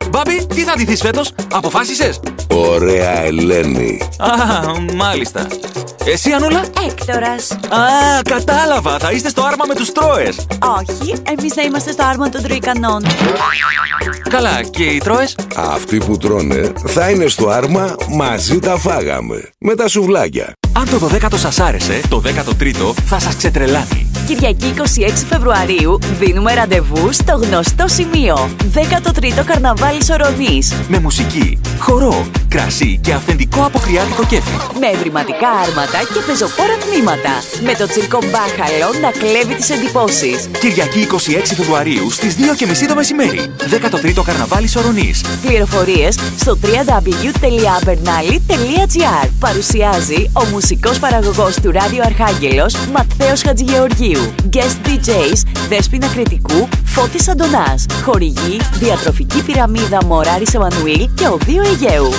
Μπάμπη, τι θα ντυθείς φέτος, αποφάσισες? Ωραία Ελένη. Α, μάλιστα. Εσύ, Ανούλα? Έκτορας. Α, κατάλαβα, θα είστε στο άρμα με τους Τρόες. Όχι, εμείς θα είμαστε στο άρμα των Τροικανών. Καλά, και οι Τρόες? Αυτοί που τρώνε θα είναι στο άρμα μαζί τα φάγαμε. Με τα σουβλάκια. Αν το 12ο σας άρεσε, το 13ο θα σας ξετρελάνει. Κυριακή 26 Φεβρουαρίου δίνουμε ραντεβού στο γνωστό σημείο. 13ο Καρναβάλι Ορονής. Με μουσική, χορό, κρασί και αυθεντικό αποκριάτικο κέφι. Με ευρηματικά άρματα και πεζοπόρα τμήματα. Με το τσίρκο Μπάχαλο να κλέβει τις εντυπώσεις. Κυριακή 26 Φεβρουαρίου στις 2:30 το μεσημέρι. 13ο Καρναβάλι Ορονής. Πληροφορίες στο www.abernali.gr. Παρουσιάζει ο μουσικός παραγωγός του Ράδιο Αρχάγγελος Ματθαίος Χατζηγεωργίου. Guest DJs Δέσποινα Κρητικού, Φώτης Αντωνάς. Χορηγή Διατροφική Πυραμίδα Μωράρης Εμμανουήλ και Οδείο Αιγαίου.